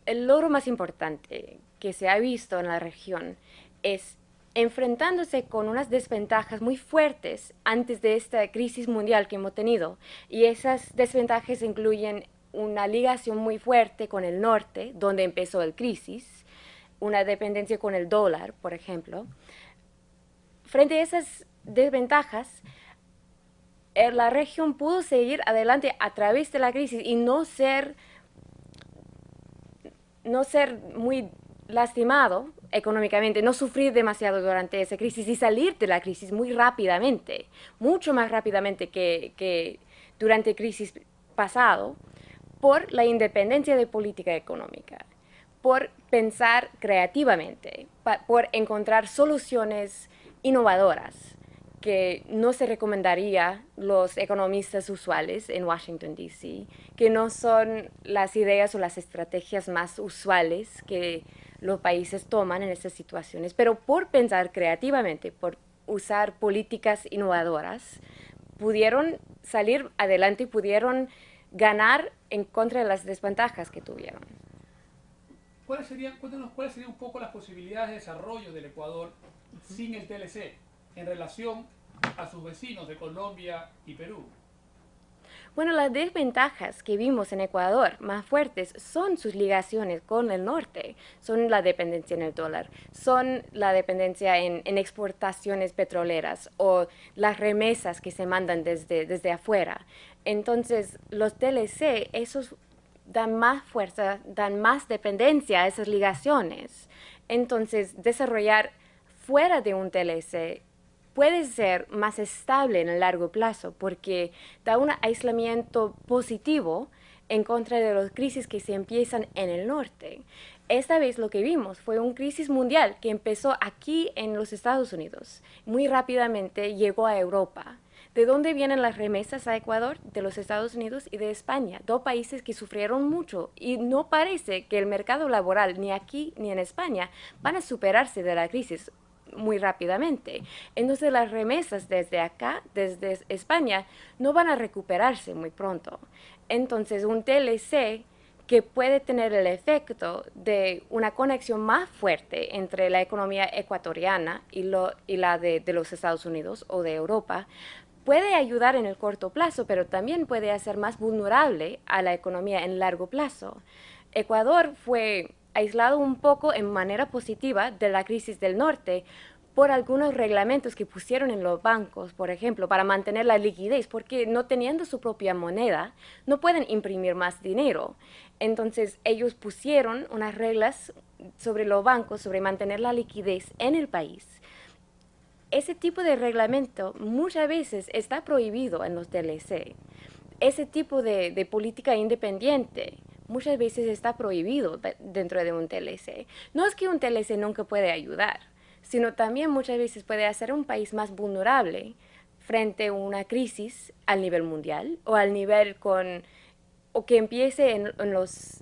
el logro más importante que se ha visto en la región es enfrentándose con unas desventajas muy fuertes antes de esta crisis mundial que hemos tenido. Y esas desventajas incluyen una ligación muy fuerte con el norte, donde empezó la crisis, una dependencia con el dólar, por ejemplo. Frente a esas desventajas, la región pudo seguir adelante a través de la crisis y no ser muy lastimado económicamente, no sufrir demasiado durante esa crisis y salir de la crisis muy rápidamente, mucho más rápidamente que durante la crisis pasado, por la independencia de política económica, por pensar creativamente, por encontrar soluciones innovadoras que no se recomendaría los economistas usuales en Washington, D.C., que no son las ideas o las estrategias más usuales que los países toman en estas situaciones, pero por pensar creativamente, por usar políticas innovadoras, pudieron salir adelante y pudieron ganar en contra de las desventajas que tuvieron. Cuéntanos cuáles serían un poco las posibilidades de desarrollo del Ecuador sin el TLC en relación a sus vecinos de Colombia y Perú? Bueno, las desventajas que vimos en Ecuador más fuertes son sus ligaciones con el norte, son la dependencia en el dólar, son la dependencia en exportaciones petroleras o las remesas que se mandan desde afuera. Entonces, los TLC, esos dan más fuerza, dan más dependencia a esas ligaciones. Entonces, desarrollar fuera de un TLC puede ser más estable en el largo plazo porque da un aislamiento positivo en contra de las crisis que se empiezan en el norte. Esta vez lo que vimos fue una crisis mundial que empezó aquí en los Estados Unidos. Muy rápidamente llegó a Europa. ¿De dónde vienen las remesas a Ecuador? De los Estados Unidos y de España, dos países que sufrieron mucho y no parece que el mercado laboral ni aquí ni en España van a superarse de la crisis muy rápidamente. Entonces las remesas desde acá, desde España, no van a recuperarse muy pronto. Entonces un TLC que puede tener el efecto de una conexión más fuerte entre la economía ecuatoriana y la de los Estados Unidos o de Europa, puede ayudar en el corto plazo, pero también puede hacer más vulnerable a la economía en largo plazo. Ecuador fue aislado un poco en manera positiva de la crisis del norte por algunos reglamentos que pusieron en los bancos, por ejemplo, para mantener la liquidez, porque no teniendo su propia moneda, no pueden imprimir más dinero. Entonces ellos pusieron unas reglas sobre los bancos, sobre mantener la liquidez en el país. Ese tipo de reglamento muchas veces está prohibido en los TLC. Ese tipo de política independiente muchas veces está prohibido dentro de un TLC. No es que un TLC nunca puede ayudar, sino también muchas veces puede hacer un país más vulnerable frente a una crisis al nivel mundial o al nivel con o que empiece en los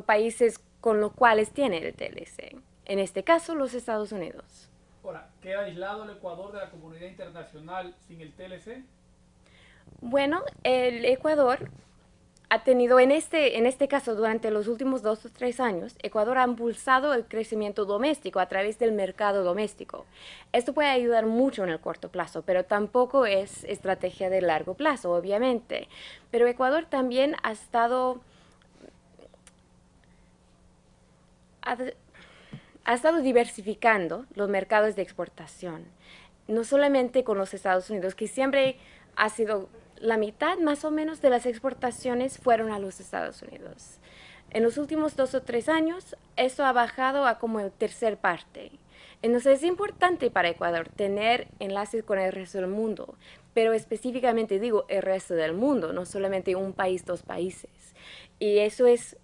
países con los cuales tiene el TLC. En este caso, los Estados Unidos. Ahora, ¿queda aislado el Ecuador de la comunidad internacional sin el TLC? Bueno, el Ecuador ha tenido en este caso durante los últimos 2 o 3 años, Ecuador ha impulsado el crecimiento doméstico a través del mercado doméstico. Esto puede ayudar mucho en el corto plazo, pero tampoco es estrategia de largo plazo, obviamente. Pero Ecuador también ha, ha estado diversificando los mercados de exportación, no solamente con los Estados Unidos, que siempre ha sido la mitad más o menos de las exportaciones fueron a los Estados Unidos. En los últimos 2 o 3 años, esto ha bajado a como el tercer parte. Entonces es importante para Ecuador tener enlaces con el resto del mundo, pero específicamente digo el resto del mundo, no solamente un país, dos países. Y eso es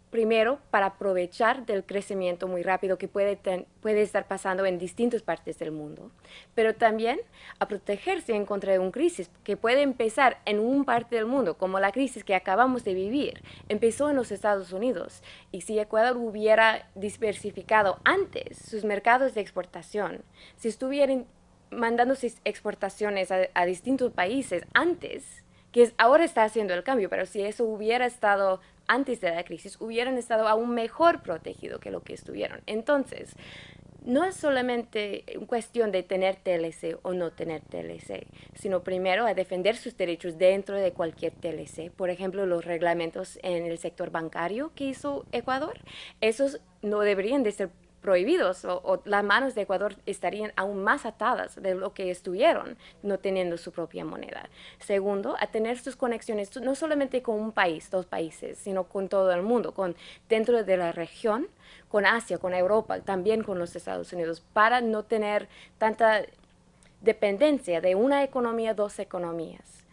primero para aprovechar del crecimiento muy rápido que puede estar pasando en distintas partes del mundo, pero también a protegerse en contra de una crisis que puede empezar en una parte del mundo, como la crisis que acabamos de vivir, empezó en los Estados Unidos. Y si Ecuador hubiera diversificado antes sus mercados de exportación, si estuvieran mandando sus exportaciones a distintos países antes ahora está haciendo el cambio, pero si eso hubiera estado antes de la crisis, hubieran estado aún mejor protegidos que lo que estuvieron. Entonces, no es solamente cuestión de tener TLC o no tener TLC, sino primero a defender sus derechos dentro de cualquier TLC. Por ejemplo, los reglamentos en el sector bancario que hizo Ecuador, esos no deberían de ser prohibidos o las manos de Ecuador estarían aún más atadas de lo que estuvieron no teniendo su propia moneda. Segundo, a tener sus conexiones no solamente con un país, dos países, sino con todo el mundo, dentro de la región, con Asia, con Europa, también con los Estados Unidos, para no tener tanta dependencia de una economía, dos economías.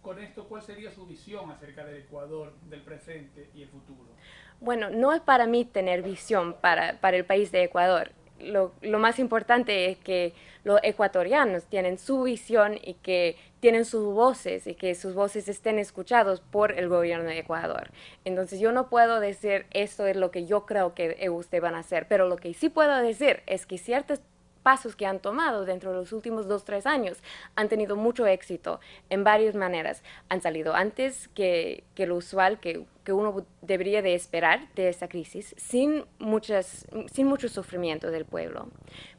Con esto, ¿cuál sería su visión acerca del Ecuador, del presente y el futuro? Bueno, no es para mí tener visión para el país de Ecuador. Lo más importante es que los ecuatorianos tienen su visión y que tienen sus voces y que sus voces estén escuchados por el gobierno de Ecuador. Entonces yo no puedo decir esto es lo que yo creo que ustedes van a hacer, pero lo que sí puedo decir es que ciertos pasos que han tomado dentro de los últimos 2, 3 años han tenido mucho éxito en varias maneras. Han salido antes que lo usual, que uno debería de esperar de esta crisis, sin mucho sufrimiento del pueblo.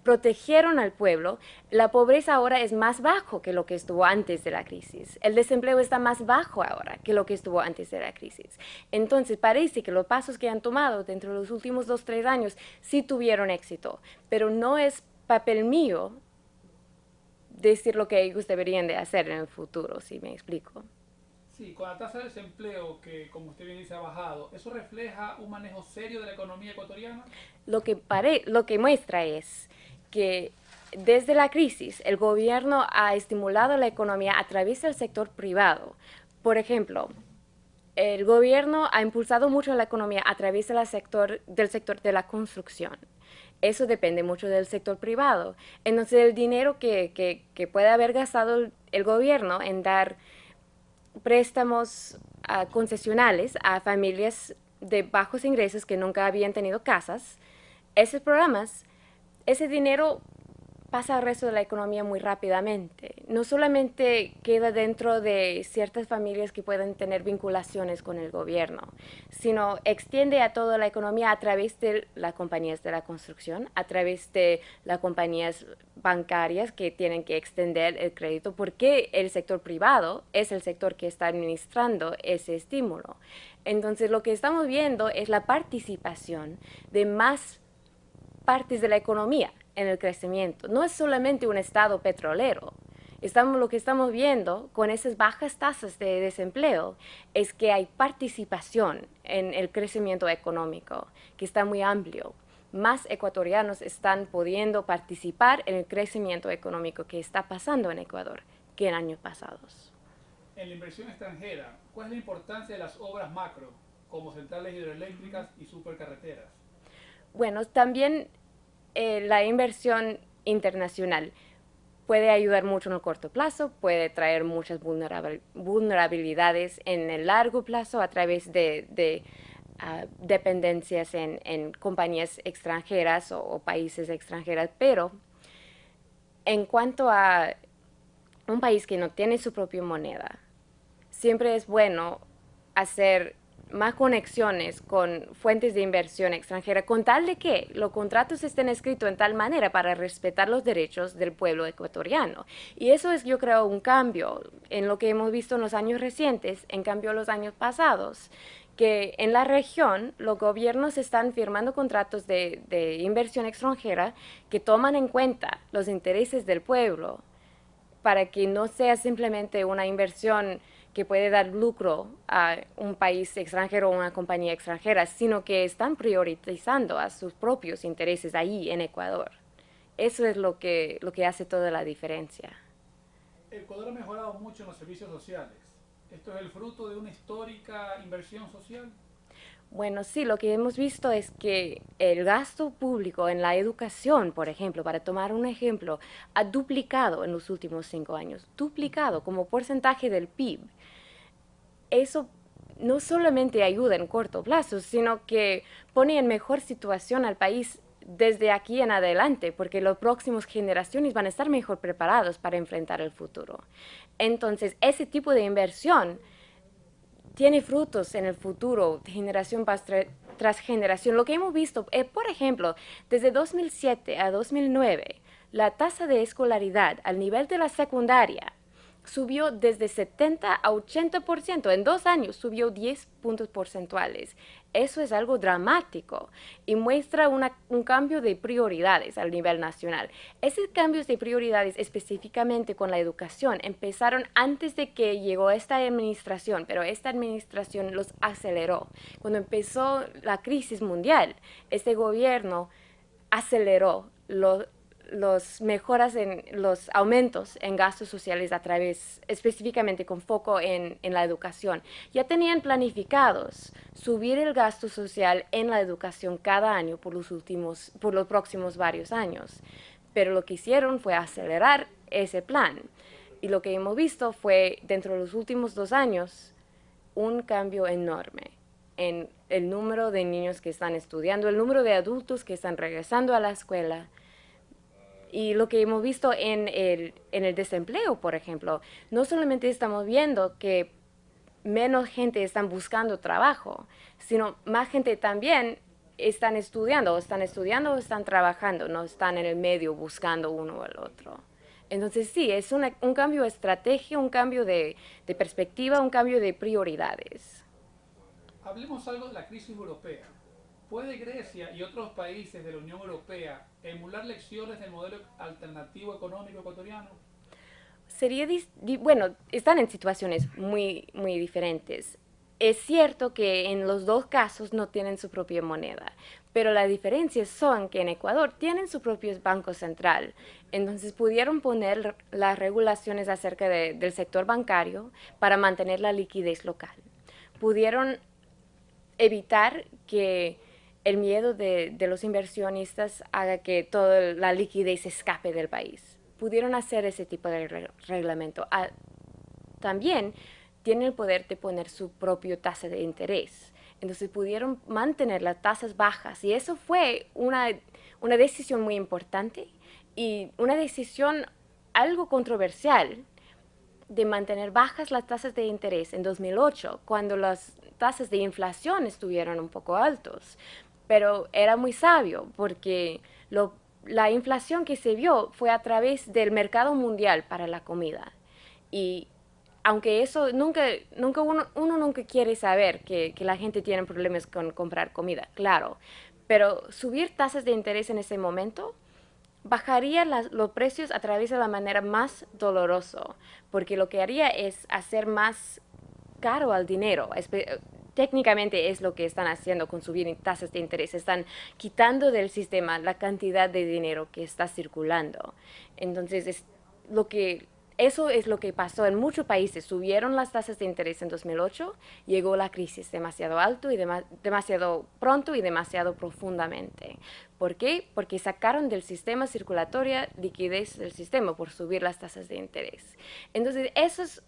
Protegieron al pueblo. La pobreza ahora es más bajo que lo que estuvo antes de la crisis. El desempleo está más bajo ahora que lo que estuvo antes de la crisis. Entonces parece que los pasos que han tomado dentro de los últimos 2, 3 años sí tuvieron éxito, pero no es papel mío decir lo que ellos deberían de hacer en el futuro, si me explico. Sí, con la tasa de desempleo que, como usted bien dice, ha bajado, ¿eso refleja un manejo serio de la economía ecuatoriana? Lo que muestra es que desde la crisis el gobierno ha estimulado la economía a través del sector privado. Por ejemplo, el gobierno ha impulsado mucho la economía a través del sector de la construcción. Eso depende mucho del sector privado. Entonces, el dinero que puede haber gastado el gobierno en dar préstamos concesionales a familias de bajos ingresos que nunca habían tenido casas, esos programas, ese dinero pasa al resto de la economía muy rápidamente. No solamente queda dentro de ciertas familias que pueden tener vinculaciones con el gobierno, sino extiende a toda la economía a través de las compañías de la construcción, a través de las compañías bancarias que tienen que extender el crédito, porque el sector privado es el sector que está administrando ese estímulo. Entonces, lo que estamos viendo es la participación de más partes de la economía en el crecimiento. No es solamente un estado petrolero. Lo que estamos viendo con esas bajas tasas de desempleo es que hay participación en el crecimiento económico, que está muy amplio. Más ecuatorianos están pudiendo participar en el crecimiento económico que está pasando en Ecuador que en años pasados. En la inversión extranjera, ¿cuál es la importancia de las obras macro, como centrales hidroeléctricas y supercarreteras? Bueno, también la inversión internacional puede ayudar mucho en el corto plazo, puede traer muchas vulnerabilidades en el largo plazo a través de dependencias en compañías extranjeras o países extranjeros, pero en cuanto a un país que no tiene su propia moneda, siempre es bueno hacer más conexiones con fuentes de inversión extranjera, con tal de que los contratos estén escritos en tal manera para respetar los derechos del pueblo ecuatoriano. Y eso es, yo creo, un cambio en lo que hemos visto en los años recientes, en cambio los años pasados, que en la región los gobiernos están firmando contratos de inversión extranjera que toman en cuenta los intereses del pueblo para que no sea simplemente una inversión que puede dar lucro a un país extranjero o una compañía extranjera, sino que están priorizando a sus propios intereses ahí en Ecuador. Eso es lo que hace toda la diferencia. Ecuador ha mejorado mucho en los servicios sociales. ¿Esto es el fruto de una histórica inversión social? Bueno, sí, lo que hemos visto es que el gasto público en la educación, por ejemplo, para tomar un ejemplo, ha duplicado en los últimos 5 años, duplicado como porcentaje del PIB. Eso no solamente ayuda en corto plazo, sino que pone en mejor situación al país desde aquí en adelante, porque las próximas generaciones van a estar mejor preparados para enfrentar el futuro. Entonces, ese tipo de inversión tiene frutos en el futuro, de generación tras generación. Lo que hemos visto, por ejemplo, desde 2007 a 2009, la tasa de escolaridad al nivel de la secundaria subió desde 70 a 80%. En 2 años subió 10 puntos porcentuales. Eso es algo dramático y muestra un cambio de prioridades a nivel nacional. Esos cambios de prioridades específicamente con la educación empezaron antes de que llegó esta administración, pero esta administración los aceleró. Cuando empezó la crisis mundial, este gobierno aceleró los mejoras en los aumentos en gastos sociales a través, específicamente con foco en la educación. Ya tenían planificados subir el gasto social en la educación cada año por los próximos varios años. Pero lo que hicieron fue acelerar ese plan. Y lo que hemos visto fue, dentro de los últimos 2 años, un cambio enorme en el número de niños que están estudiando, el número de adultos que están regresando a la escuela. Y lo que hemos visto en el desempleo, por ejemplo, no solamente estamos viendo que menos gente está buscando trabajo, sino más gente también están estudiando o están trabajando, no están en el medio buscando uno o el otro. Entonces sí, es un cambio de estrategia, un cambio de perspectiva, un cambio de prioridades. Hablemos algo de la crisis europea. ¿Puede Grecia y otros países de la Unión Europea emular lecciones del modelo alternativo económico ecuatoriano? Bueno, están en situaciones muy, muy diferentes. Es cierto que en los dos casos no tienen su propia moneda, pero la diferencia son que en Ecuador tienen su propio banco central. Entonces pudieron poner las regulaciones acerca del sector bancario para mantener la liquidez local. Pudieron evitar que el miedo de los inversionistas haga que toda la liquidez escape del país. Pudieron hacer ese tipo de reglamento. También tienen el poder de poner su propio tasa de interés. Entonces pudieron mantener las tasas bajas y eso fue una decisión muy importante y una decisión algo controversial de mantener bajas las tasas de interés en 2008, cuando las tasas de inflación estuvieron un poco altos. Pero era muy sabio porque la inflación que se vio fue a través del mercado mundial para la comida. Y aunque eso uno nunca quiere saber que la gente tiene problemas con comprar comida, claro. Pero subir tasas de interés en ese momento bajaría los precios a través de la manera más dolorosa, porque lo que haría es hacer más caro al dinero. Técnicamente es lo que están haciendo con subir tasas de interés. Están quitando del sistema la cantidad de dinero que está circulando. Entonces, eso es lo que pasó en muchos países. Subieron las tasas de interés en 2008, llegó la crisis demasiado alto y demasiado pronto y demasiado profundamente. ¿Por qué? Porque sacaron del sistema circulatoria liquidez del sistema por subir las tasas de interés. Entonces, esas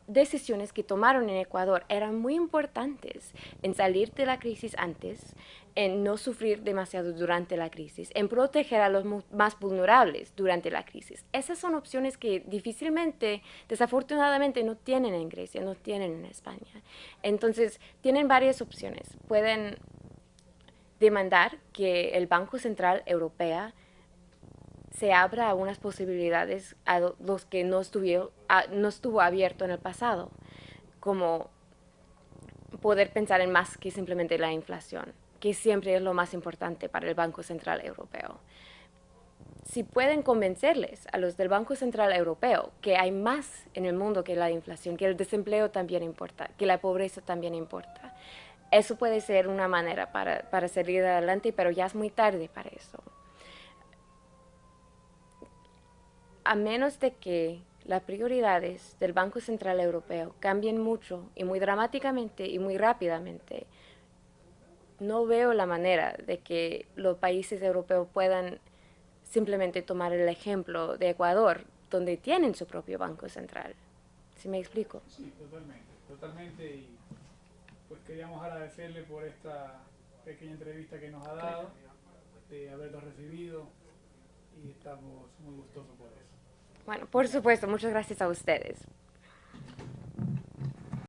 decisiones que tomaron en Ecuador eran muy importantes en salir de la crisis antes, en no sufrir demasiado durante la crisis, en proteger a los más vulnerables durante la crisis. Esas son opciones que difícilmente, desafortunadamente, no tienen en Grecia, no tienen en España. Entonces, tienen varias opciones. Pueden demandar que el Banco Central Europeo se abra a unas posibilidades a los que no estuvo abierto en el pasado, como poder pensar en más que simplemente la inflación, que siempre es lo más importante para el Banco Central Europeo. Si pueden convencerles a los del Banco Central Europeo que hay más en el mundo que la inflación, que el desempleo también importa, que la pobreza también importa, eso puede ser una manera para salir adelante, pero ya es muy tarde para eso. A menos de que las prioridades del Banco Central Europeo cambien mucho y muy dramáticamente y muy rápidamente, no veo la manera de que los países europeos puedan simplemente tomar el ejemplo de Ecuador, donde tienen su propio Banco Central. ¿Sí me explico? Sí, totalmente, totalmente. Y pues queríamos agradecerle por esta pequeña entrevista que nos ha dado. Claro. habernos recibido y estamos muy gustosos por eso. Bueno, por supuesto, muchas gracias a ustedes.